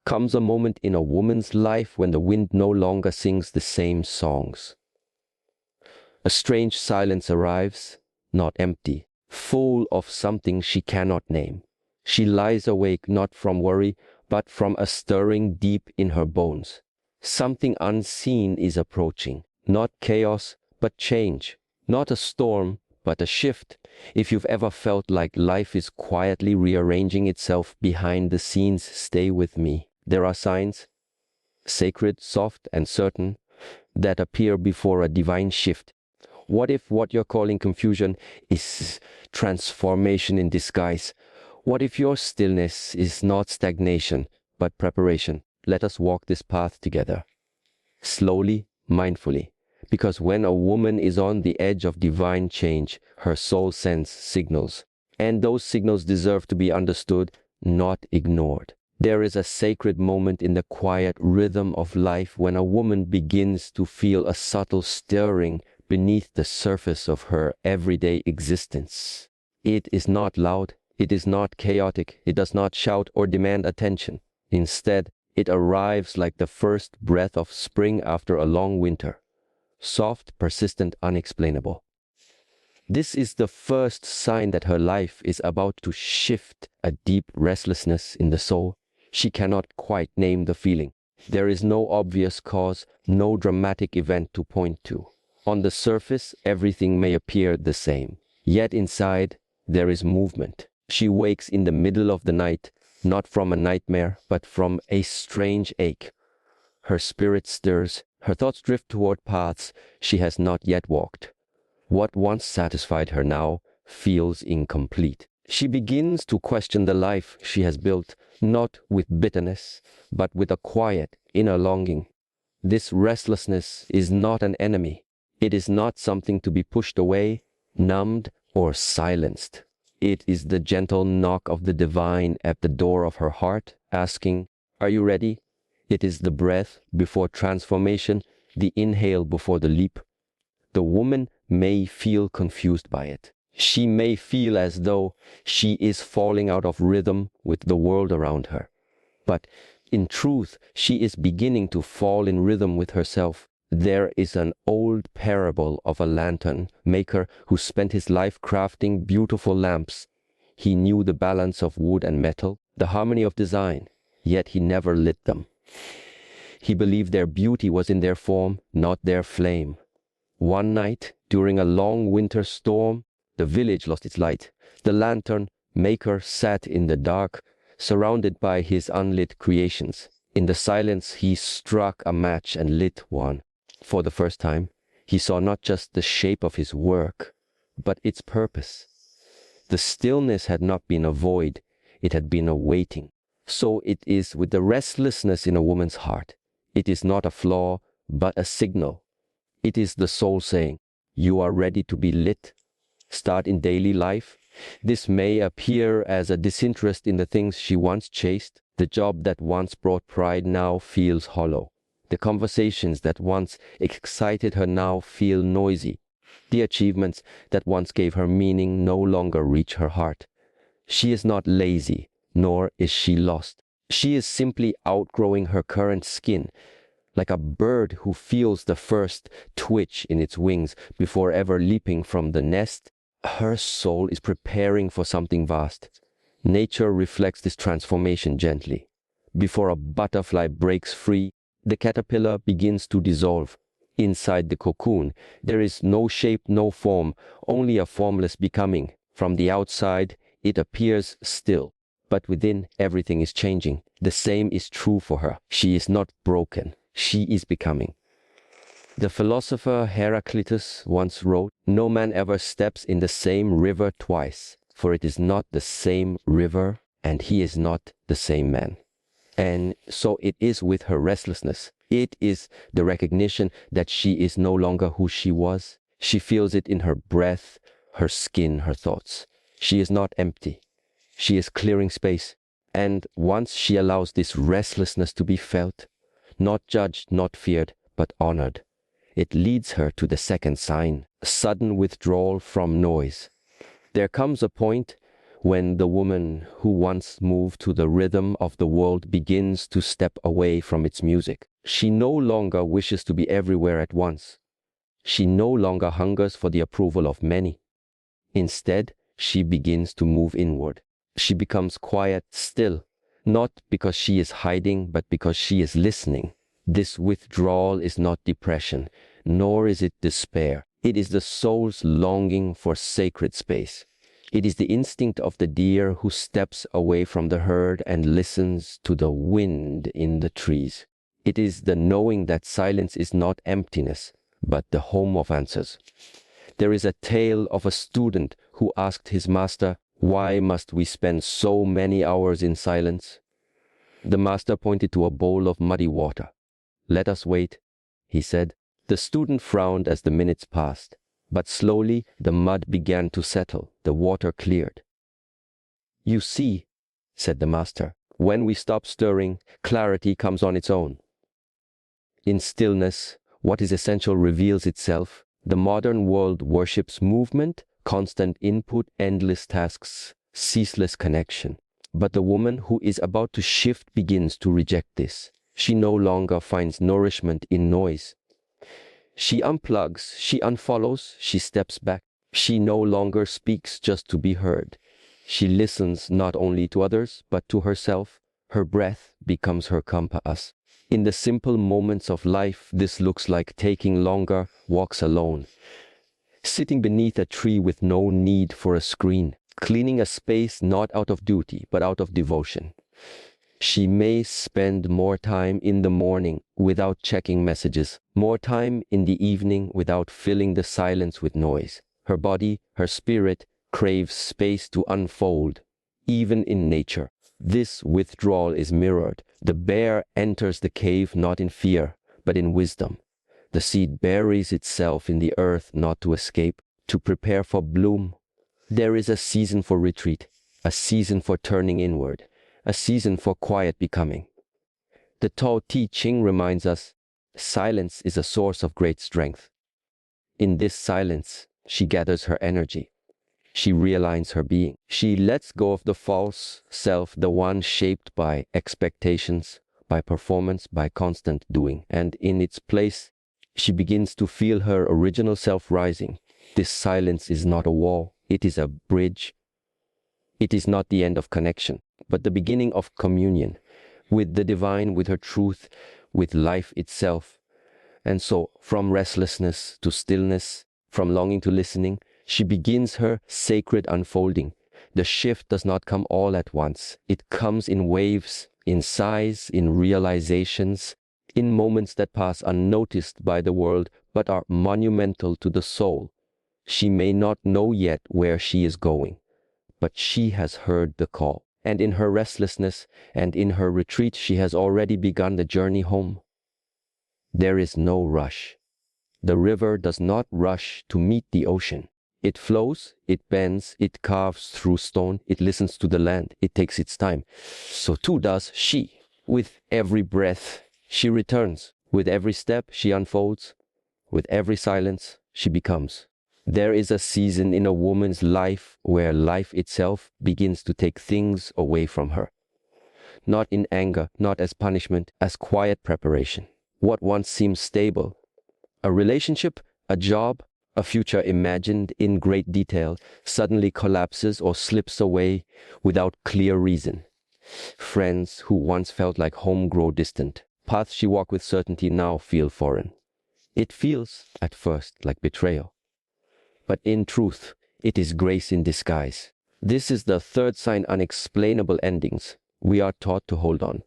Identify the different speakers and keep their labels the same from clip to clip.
Speaker 1: comes a moment in a woman's life when the wind no longer sings the same songs. A strange silence arrives, not empty, full of something she cannot name. She lies awake not from worry, but from a stirring deep in her bones. Something unseen is approaching, not chaos, but change, not a storm, but a shift. If you've ever felt like life is quietly rearranging itself behind the scenes, stay with me. There are signs, sacred, soft, and certain, that appear before a divine shift. What if what you're calling confusion is transformation in disguise? What if your stillness is not stagnation, but preparation? Let us walk this path together, slowly, mindfully. Because when a woman is on the edge of divine change, her soul sends signals. And those signals deserve to be understood, not ignored. There is a sacred moment in the quiet rhythm of life when a woman begins to feel a subtle stirring beneath the surface of her everyday existence. It is not loud, it is not chaotic, it does not shout or demand attention. Instead, it arrives like the first breath of spring after a long winter. Soft, persistent, unexplainable. This is the first sign that her life is about to shift, a deep restlessness in the soul. She cannot quite name the feeling. There is no obvious cause, no dramatic event to point to. On the surface, everything may appear the same. Yet inside, there is movement. She wakes in the middle of the night, not from a nightmare, but from a strange ache. Her spirit stirs. Her thoughts drift toward paths she has not yet walked. What once satisfied her now feels incomplete. She begins to question the life she has built, not with bitterness, but with a quiet inner longing. This restlessness is not an enemy. It is not something to be pushed away, numbed, or silenced. It is the gentle knock of the divine at the door of her heart, asking, "Are you ready?" It is the breath before transformation, the inhale before the leap. The woman may feel confused by it. She may feel as though she is falling out of rhythm with the world around her. But in truth, she is beginning to fall in rhythm with herself. There is an old parable of a lantern maker who spent his life crafting beautiful lamps. He knew the balance of wood and metal, the harmony of design, yet he never lit them. He believed their beauty was in their form, not their flame. One night, during a long winter storm, the village lost its light. The lantern maker sat in the dark, surrounded by his unlit creations. In the silence, he struck a match and lit one. For the first time, he saw not just the shape of his work, but its purpose. The stillness had not been a void, it had been a waiting. So it is with the restlessness in a woman's heart. It is not a flaw, but a signal. It is the soul saying, "You are ready to be lit." Start in daily life. This may appear as a disinterest in the things she once chased. The job that once brought pride now feels hollow. The conversations that once excited her now feel noisy. The achievements that once gave her meaning no longer reach her heart. She is not lazy, nor is she lost. She is simply outgrowing her current skin, like a bird who feels the first twitch in its wings before ever leaping from the nest. Her soul is preparing for something vast. Nature reflects this transformation gently. Before a butterfly breaks free, the caterpillar begins to dissolve. Inside the cocoon, there is no shape, no form, only a formless becoming. From the outside, it appears still, but within, everything is changing. The same is true for her. She is not broken. She is becoming. The philosopher Heraclitus once wrote, "No man ever steps in the same river twice, for it is not the same river, and he is not the same man." And so it is with her restlessness. It is the recognition that she is no longer who she was. She feels it in her breath, her skin, her thoughts. She is not empty. She is clearing space. And once she allows this restlessness to be felt, not judged, not feared, but honored, it leads her to the second sign, sudden withdrawal from noise. There comes a point when the woman who once moved to the rhythm of the world begins to step away from its music. She no longer wishes to be everywhere at once. She no longer hungers for the approval of many. Instead, she begins to move inward. She becomes quiet, still, not because she is hiding, but because she is listening. This withdrawal is not depression, nor is it despair. It is the soul's longing for sacred space. It is the instinct of the deer who steps away from the herd and listens to the wind in the trees. It is the knowing that silence is not emptiness, but the home of answers. There is a tale of a student who asked his master, "Why must we spend so many hours in silence?" The master pointed to a bowl of muddy water. "Let us wait," he said. The student frowned as the minutes passed, but slowly the mud began to settle, the water cleared. "You see," said the master, "when we stop stirring, clarity comes on its own." In stillness, what is essential reveals itself. The modern world worships movement, constant input, endless tasks, ceaseless connection. But the woman who is about to shift begins to reject this. She no longer finds nourishment in noise. She unplugs, she unfollows, she steps back. She no longer speaks just to be heard. She listens not only to others, but to herself. Her breath becomes her compass. In the simple moments of life, this looks like taking longer walks alone, sitting beneath a tree with no need for a screen, cleaning a space not out of duty, but out of devotion. She may spend more time in the morning without checking messages, more time in the evening without filling the silence with noise. Her body, her spirit, craves space to unfold, even in nature. This withdrawal is mirrored. The bear enters the cave not in fear, but in wisdom. The seed buries itself in the earth not to escape, to prepare for bloom. There is a season for retreat, a season for turning inward, a season for quiet becoming. The Tao Te Ching reminds us, silence is a source of great strength. In this silence, she gathers her energy. She realigns her being. She lets go of the false self, the one shaped by expectations, by performance, by constant doing. And in its place, she begins to feel her original self rising. This silence is not a wall. It is a bridge. It is not the end of connection, but the beginning of communion with the divine, with her truth, with life itself. And so, from restlessness to stillness, from longing to listening, she begins her sacred unfolding. The shift does not come all at once. It comes in waves, in sighs, in realizations, in moments that pass unnoticed by the world, but are monumental to the soul. She may not know yet where she is going, but she has heard the call. And in her restlessness and in her retreat, she has already begun the journey home. There is no rush. The river does not rush to meet the ocean. It flows, it bends, it carves through stone, it listens to the land, it takes its time. So too does she. With every breath, she returns. With every step, she unfolds. With every silence, she becomes. There is a season in a woman's life where life itself begins to take things away from her. Not in anger, not as punishment, as quiet preparation. What once seemed stable, a relationship, a job, a future imagined in great detail, suddenly collapses or slips away without clear reason. Friends who once felt like home grow distant. Paths she walked with certainty now feel foreign. It feels, at first, like betrayal. But in truth, it is grace in disguise. This is the third sign: unexplainable endings. We are taught to hold on,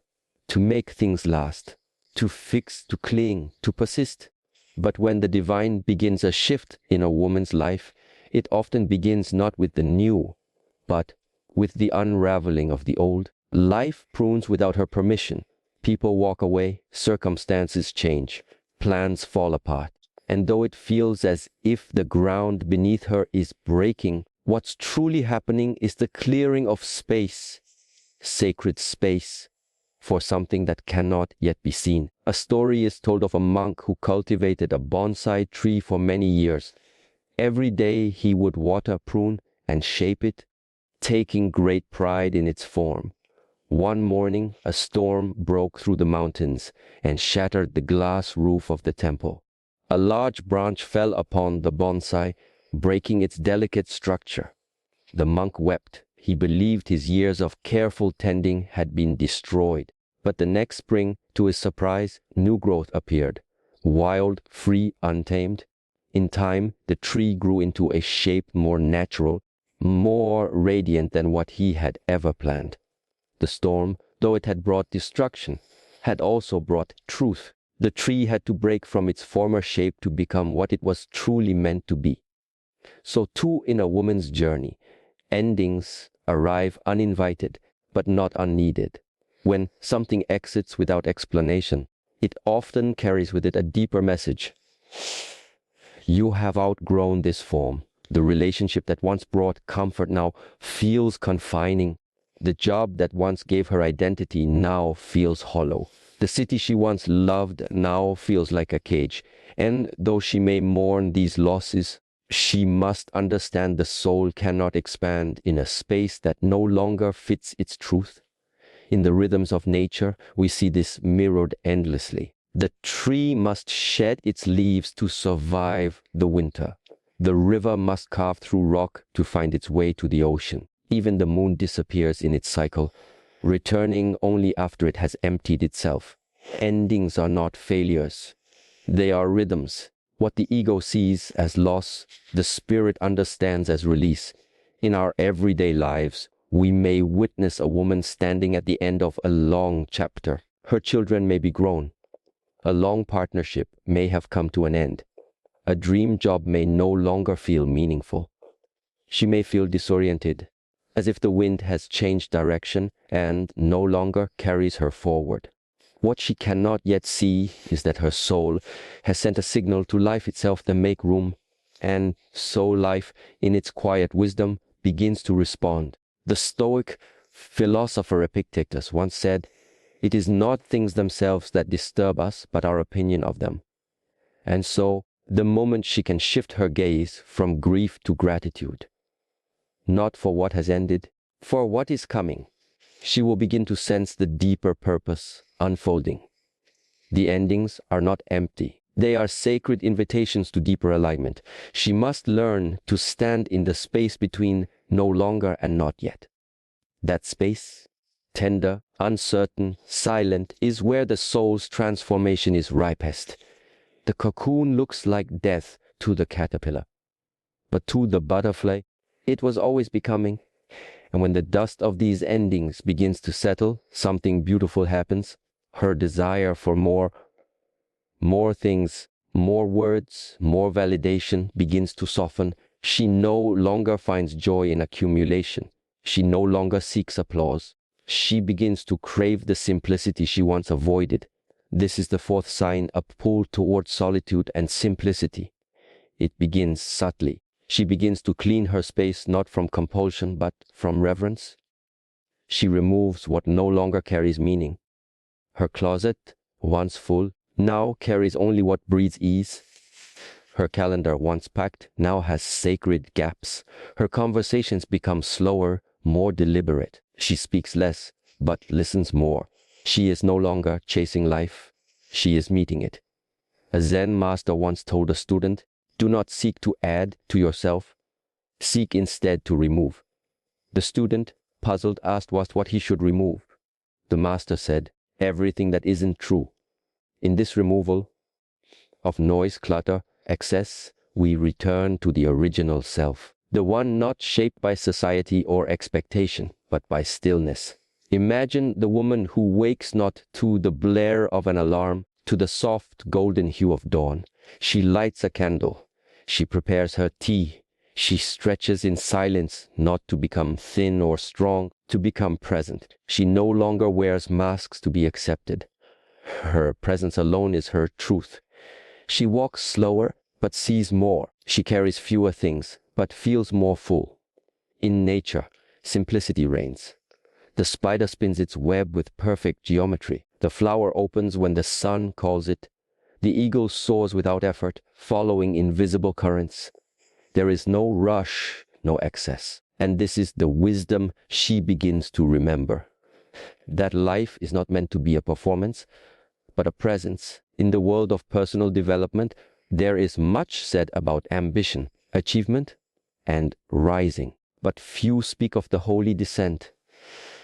Speaker 1: to make things last, to fix, to cling, to persist. But when the divine begins a shift in a woman's life, it often begins not with the new, but with the unraveling of the old. Life prunes without her permission. People walk away, circumstances change, plans fall apart. And though it feels as if the ground beneath her is breaking, what's truly happening is the clearing of space, sacred space, for something that cannot yet be seen. A story is told of a monk who cultivated a bonsai tree for many years. Every day he would water, prune, and shape it, taking great pride in its form. One morning, a storm broke through the mountains and shattered the glass roof of the temple. A large branch fell upon the bonsai, breaking its delicate structure. The monk wept. He believed his years of careful tending had been destroyed. But the next spring, to his surprise, new growth appeared. Wild, free, untamed. In time, the tree grew into a shape more natural, more radiant than what he had ever planned. The storm, though it had brought destruction, had also brought truth. The tree had to break from its former shape to become what it was truly meant to be. So too in a woman's journey, endings arrive uninvited, but not unneeded. When something exits without explanation, it often carries with it a deeper message. You have outgrown this form. The relationship that once brought comfort now feels confining. The job that once gave her identity now feels hollow. The city she once loved now feels like a cage. And though she may mourn these losses, she must understand the soul cannot expand in a space that no longer fits its truth. In the rhythms of nature, we see this mirrored endlessly. The tree must shed its leaves to survive the winter. The river must carve through rock to find its way to the ocean. Even the moon disappears in its cycle, returning only after it has emptied itself. Endings are not failures. They are rhythms. What the ego sees as loss, the spirit understands as release. In our everyday lives, we may witness a woman standing at the end of a long chapter. Her children may be grown. A long partnership may have come to an end. A dream job may no longer feel meaningful. She may feel disoriented, as if the wind has changed direction and no longer carries her forward. What she cannot yet see is that her soul has sent a signal to life itself to make room, and so life, in its quiet wisdom, begins to respond. The Stoic philosopher Epictetus once said, "It is not things themselves that disturb us, but our opinion of them." And so, the moment she can shift her gaze from grief to gratitude, not for what has ended, for what is coming, she will begin to sense the deeper purpose unfolding. The endings are not empty. They are sacred invitations to deeper alignment. She must learn to stand in the space between no longer and not yet. That space, tender, uncertain, silent, is where the soul's transformation is ripest. The cocoon looks like death to the caterpillar, but to the butterfly, it was always becoming. And when the dust of these endings begins to settle, something beautiful happens. Her desire for more things, more words, more validation begins to soften. She no longer finds joy in accumulation. She no longer seeks applause. She begins to crave the simplicity she once avoided. This is the fourth sign, a pull towards solitude and simplicity. It begins subtly. She begins to clean her space not from compulsion but from reverence. She removes what no longer carries meaning. Her closet, once full, now carries only what breathes ease. Her calendar, once packed, now has sacred gaps. Her conversations become slower, more deliberate. She speaks less, but listens more. She is no longer chasing life. She is meeting it. A Zen master once told a student, "Do not seek to add to yourself. Seek instead to remove." The student, puzzled, asked what he should remove. The master said, "Everything that isn't true." In this removal of noise, clutter, excess, we return to the original self, the one not shaped by society or expectation, but by stillness. Imagine the woman who wakes not to the blare of an alarm, to the soft golden hue of dawn. She lights a candle. She prepares her tea. She stretches in silence, not to become thin or strong, to become present. She no longer wears masks to be accepted. Her presence alone is her truth. She walks slower, but sees more. She carries fewer things, but feels more full. In nature, simplicity reigns. The spider spins its web with perfect geometry. The flower opens when the sun calls it. The eagle soars without effort, following invisible currents. There is no rush, no excess. And this is the wisdom she begins to remember. That life is not meant to be a performance, but a presence. In the world of personal development, there is much said about ambition, achievement, and rising. But few speak of the holy descent.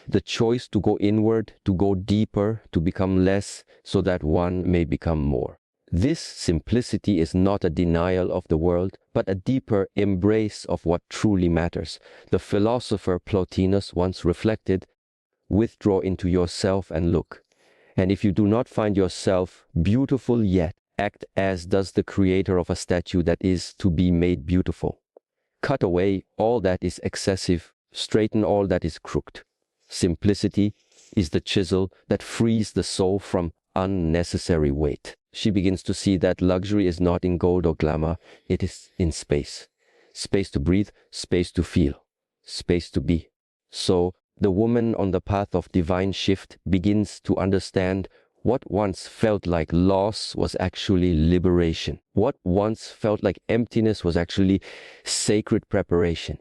Speaker 1: The choice to go inward, to go deeper, to become less, so that one may become more. This simplicity is not a denial of the world, but a deeper embrace of what truly matters. The philosopher Plotinus once reflected, "Withdraw into yourself and look. And if you do not find yourself beautiful yet, act as does the creator of a statue that is to be made beautiful. Cut away all that is excessive, straighten all that is crooked." Simplicity is the chisel that frees the soul from unnecessary weight. She begins to see that luxury is not in gold or glamour, it is in space. Space to breathe, space to feel, space to be. So the woman on the path of divine shift begins to understand what once felt like loss was actually liberation. What once felt like emptiness was actually sacred preparation.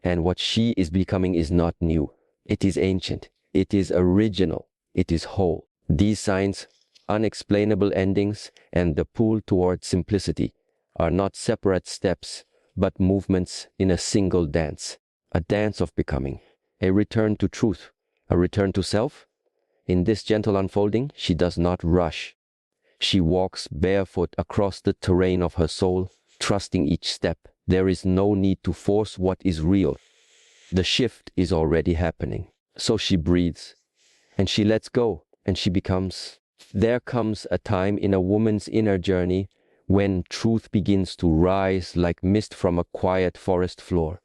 Speaker 1: And what she is becoming is not new. It is ancient. It is original. It is whole. These signs, unexplainable endings, and the pull towards simplicity are not separate steps, but movements in a single dance. A dance of becoming. A return to truth. A return to self. In this gentle unfolding, she does not rush. She walks barefoot across the terrain of her soul, trusting each step. There is no need to force what is real. The shift is already happening. So she breathes, and she lets go, and she becomes. There comes a time in a woman's inner journey when truth begins to rise like mist from a quiet forest floor.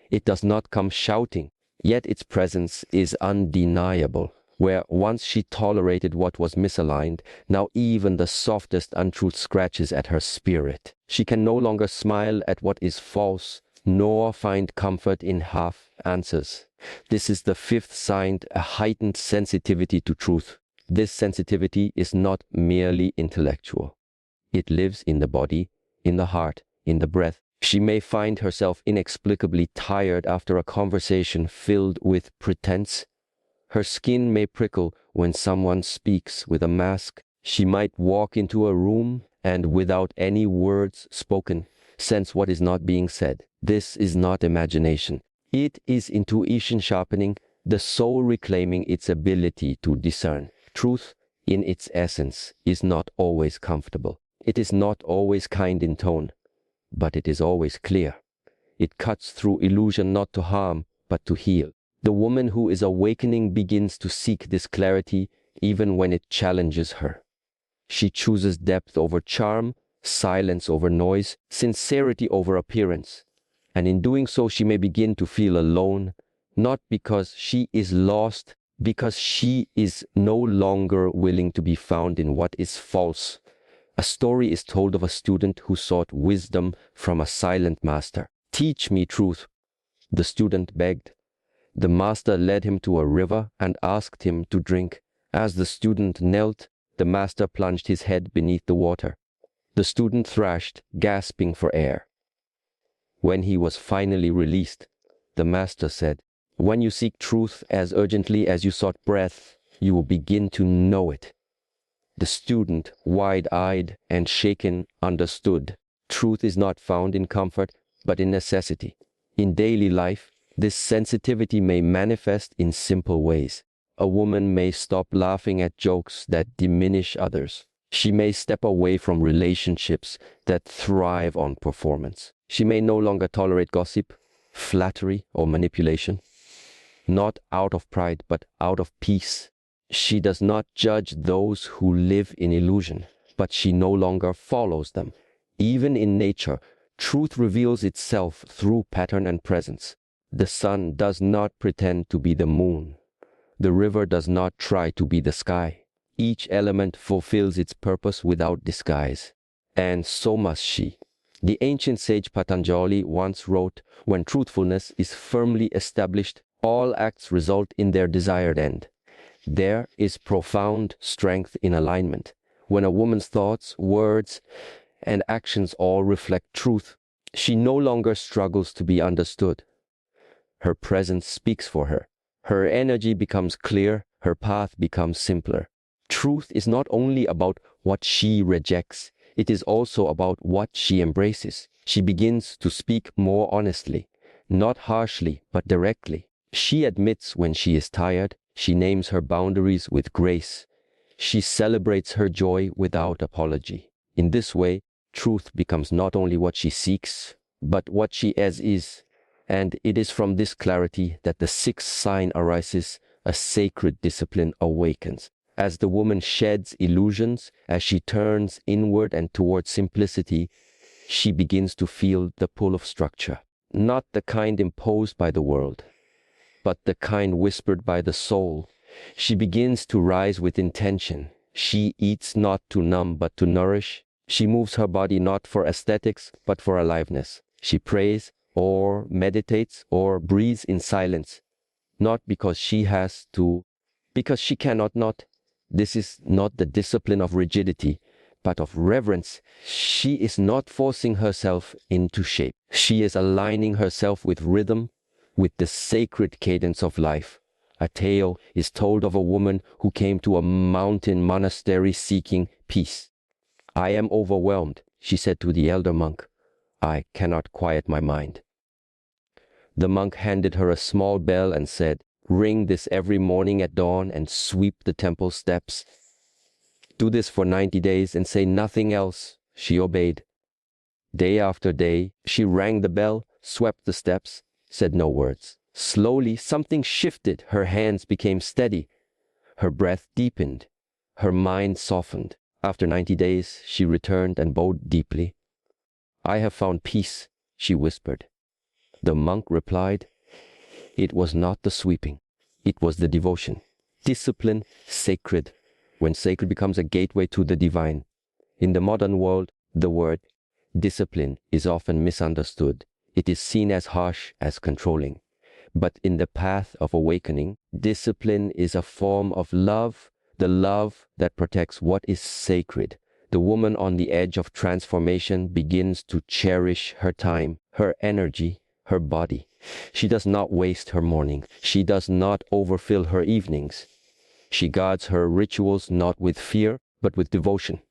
Speaker 1: It does not come shouting, yet its presence is undeniable. Where once she tolerated what was misaligned, now even the softest untruth scratches at her spirit. She can no longer smile at what is false, nor find comfort in half answers. This is the fifth sign, a heightened sensitivity to truth. This sensitivity is not merely intellectual. It lives in the body, in the heart, in the breath. She may find herself inexplicably tired after a conversation filled with pretense. Her skin may prickle when someone speaks with a mask. She might walk into a room and, without any words spoken, sense what is not being said. This is not imagination. It is intuition sharpening, the soul reclaiming its ability to discern. Truth, in its essence, is not always comfortable. It is not always kind in tone, but it is always clear. It cuts through illusion not to harm, but to heal. The woman who is awakening begins to seek this clarity even when it challenges her. She chooses depth over charm, silence over noise, sincerity over appearance. And in doing so, she may begin to feel alone, not because she is lost, because she is no longer willing to be found in what is false. A story is told of a student who sought wisdom from a silent master. "Teach me truth," the student begged. The master led him to a river and asked him to drink. As the student knelt, the master plunged his head beneath the water. The student thrashed, gasping for air. When he was finally released, the master said, "When you seek truth as urgently as you sought breath, you will begin to know it." The student, wide-eyed and shaken, understood. Truth is not found in comfort, but in necessity. In daily life, this sensitivity may manifest in simple ways. A woman may stop laughing at jokes that diminish others. She may step away from relationships that thrive on performance. She may no longer tolerate gossip, flattery, or manipulation. Not out of pride, but out of peace. She does not judge those who live in illusion, but she no longer follows them. Even in nature, truth reveals itself through pattern and presence. The sun does not pretend to be the moon. The river does not try to be the sky. Each element fulfills its purpose without disguise. And so must she. The ancient sage Patanjali once wrote, "When truthfulness is firmly established, all acts result in their desired end." There is profound strength in alignment. When a woman's thoughts, words, and actions all reflect truth, she no longer struggles to be understood. Her presence speaks for her. Her energy becomes clear, her path becomes simpler. Truth is not only about what she rejects, it is also about what she embraces. She begins to speak more honestly, not harshly, but directly. She admits when she is tired, she names her boundaries with grace. She celebrates her joy without apology. In this way, truth becomes not only what she seeks, but what she is. And it is from this clarity that the sixth sign arises, a sacred discipline awakens. As the woman sheds illusions, as she turns inward and towards simplicity, she begins to feel the pull of structure. Not the kind imposed by the world, but the kind whispered by the soul. She begins to rise with intention. She eats not to numb, but to nourish. She moves her body not for aesthetics, but for aliveness. She prays, or meditates, or breathes in silence, not because she has to, because she cannot not. This is not the discipline of rigidity, but of reverence. She is not forcing herself into shape. She is aligning herself with rhythm, with the sacred cadence of life. A tale is told of a woman who came to a mountain monastery seeking peace. "I am overwhelmed," she said to the elder monk. "I cannot quiet my mind." The monk handed her a small bell and said, "Ring this every morning at dawn and sweep the temple steps. Do this for 90 days and say nothing else." She obeyed. Day after day, she rang the bell, swept the steps, said no words. Slowly, something shifted. Her hands became steady. Her breath deepened. Her mind softened. After 90 days, she returned and bowed deeply. "I have found peace," she whispered. The monk replied, "It was not the sweeping. It was the devotion. Discipline, sacred, when sacred becomes a gateway to the divine." In the modern world, the word discipline is often misunderstood. It is seen as harsh, as controlling. But in the path of awakening, discipline is a form of love, the love that protects what is sacred. The woman on the edge of transformation begins to cherish her time, her energy, her body. She does not waste her morning. She does not overfill her evenings. She guards her rituals not with fear, but with devotion.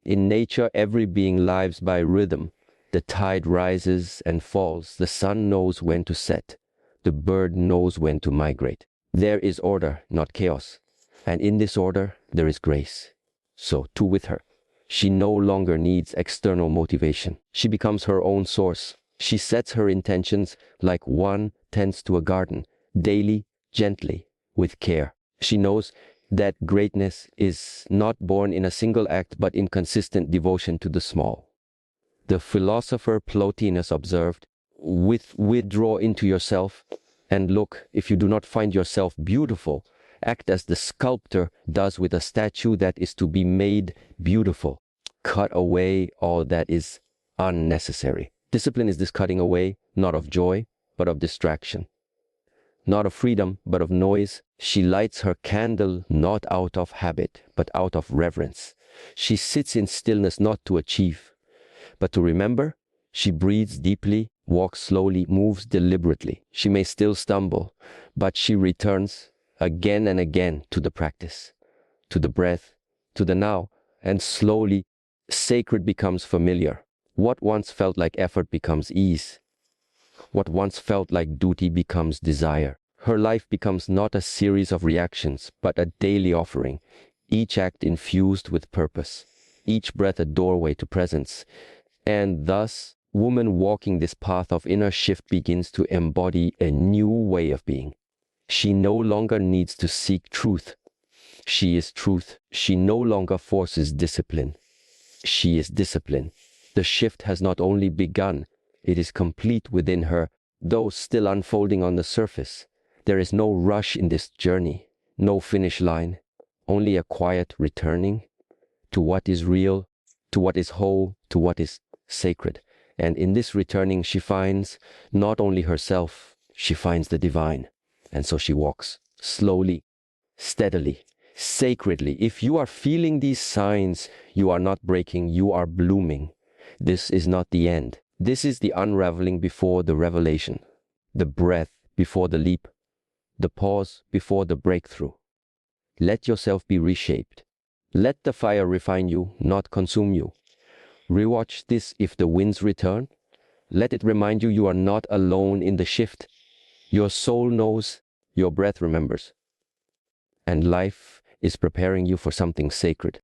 Speaker 1: In nature, every being lives by rhythm. The tide rises and falls. The sun knows when to set. The bird knows when to migrate. There is order, not chaos. And in this order, there is grace. So, too with her. She no longer needs external motivation. She becomes her own source. She sets her intentions like one tends to a garden, daily, gently, with care. She knows that greatness is not born in a single act, but in consistent devotion to the small. The philosopher Plotinus observed, withdraw into yourself and look. If you do not find yourself beautiful, act as the sculptor does with a statue that is to be made beautiful. Cut away all that is unnecessary. Discipline is this cutting away, not of joy, but of distraction. Not of freedom, but of noise. She lights her candle not out of habit, but out of reverence. She sits in stillness not to achieve, but to remember. She breathes deeply, walks slowly, moves deliberately. She may still stumble, but she returns again and again to the practice, to the breath, to the now, and slowly, sacred becomes familiar. What once felt like effort becomes ease. What once felt like duty becomes desire. Her life becomes not a series of reactions, but a daily offering, each act infused with purpose, each breath a doorway to presence. And thus, woman walking this path of inner shift begins to embody a new way of being. She no longer needs to seek truth. She is truth. She no longer forces discipline. She is discipline. The shift has not only begun, it is complete within her, though still unfolding on the surface. There is no rush in this journey, no finish line, only a quiet returning to what is real, to what is whole, to what is sacred. And in this returning, she finds not only herself, she finds the divine. And so she walks slowly, steadily, sacredly. If you are feeling these signs, you are not breaking, you are blooming. This is not the end. This is the unraveling before the revelation. The breath before the leap, the pause before the breakthrough. Let yourself be reshaped. Let the fire refine you, not consume you. Rewatch this if the winds return. Let it remind you you are not alone in the shift. Your soul knows, your breath remembers. And life is preparing you for something sacred.